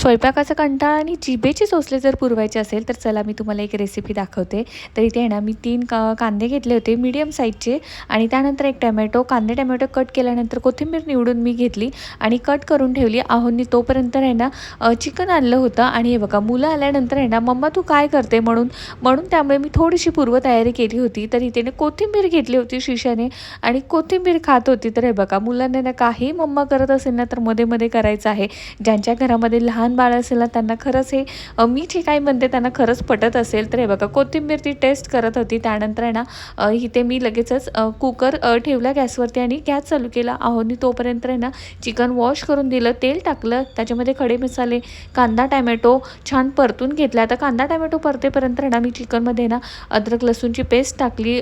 स्वयंपाकाचा कंटाळा आणि जिभेचे चोचले जर पुरवायचे असेल तर चला मी तुम्हाला एक रेसिपी दाखवते. तर इथे आहे ना मी 3 कांदे घेतले होते मीडियम साईजचे आणि त्यानंतर एक टोमॅटो, कांदे टोमॅटो कट केल्यानंतर कोथिंबीर निवडून मी घेतली आणि कट करून ठेवली. आहोंनी तोपर्यंत आहे ना चिकन आणलं होतं आणि हे बघा मुलं आल्यानंतर आहे ना मम्मा तू काय करते म्हणून म्हणून त्यामुळे मी थोडीशी पूर्वतयारी केली होती. तर इथे कोथिंबीर घेतली होती शिशाने आणि कोथिंबीर खात होती. तर हे बघा मुलांना ना काही मम्मा करत असेल ना तर मध्ये मध्ये करायचं आहे. ज्यांच्या घरामध्ये लहान बाळ असेल ना त्यांना खरंच हे मी जे काही म्हणते त्यांना खरंच पटत असेल. तर हे बघा कोथिंबीर ती टेस्ट करत होती. त्यानंतर आहे ना इथे मी लगेचच कुकर ठेवला गॅसवरती आणि गॅस चालू केला. आहोनी तोपर्यंत आहे ना चिकन वॉश करून दिलं, तेल टाकलं, त्याच्यामध्ये खडे मसाले, कांदा टॅमॅटो छान परतून घेतला. आता कांदा टॅमॅटो परतेपर्यंत आहे ना मी चिकनमध्ये ना अद्रक लसूणची पेस्ट टाकली,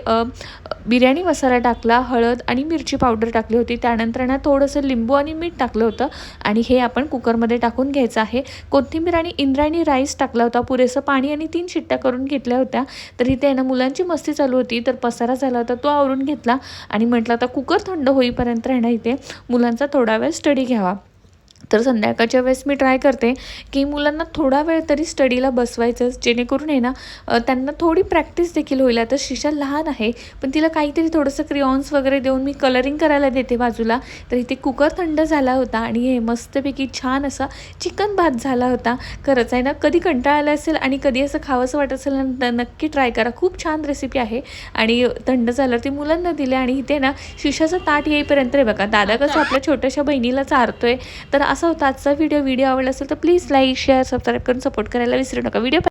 बिर्याणी मसाला टाकला, हळद आणि मिरची पावडर टाकली होती. त्यानंतर ना थोडंसं लिंबू आणि मीठ टाकलं होतं आणि हे आपण कुकरमध्ये टाकून घ्यायचं आहे. कोथिंबीर आणि इंद्रायणी राईस टाकला होता, पुरेसं पाणी आणि 3 शिट्ट्या करून घेतल्या होत्या. तर इथे आहे ना मुलांची मस्ती चालू होती तर पसारा झाला होता तो आवरून घेतला आणि म्हटलं आता कुकर थंड होईपर्यंत आहे ना इथे मुलांचा थोडा वेळ स्टडी घ्यावा. तर संध्याकाळच्या वेळेस मी ट्राय करते की मुलांना थोडा वेळ तरी स्टडीला बसवायचंच, जेणेकरून आहे ना त्यांना थोडी प्रॅक्टिस देखील होईल. आता शिशा लहान आहे पण तिला काहीतरी थोडंसं क्रियॉन्स वगैरे देऊन मी कलरिंग करायला देते बाजूला. तर इथे कुकर थंड झाला होता आणि हे मस्तपैकी छान असा चिकन भात झाला होता. खरंच आहे ना कधी कंटाळा आला असेल आणि कधी असं खावंसं वाटत असेल ना नक्की ट्राय करा. खूप छान रेसिपी आहे. आणि थंड झाल्यावर ती मुलांना दिले आणि इथे ना शिशाचं ताट येईपर्यंत आहे बघा दादा कसं आपल्या छोट्याशा बहिणीला चारतोय. तर असा होता आजचा व्हिडिओ आवडला असेल तर प्लीज लाईक शेअर सबस्क्राईब करून सपोर्ट करायला विसरू नका. व्हिडिओ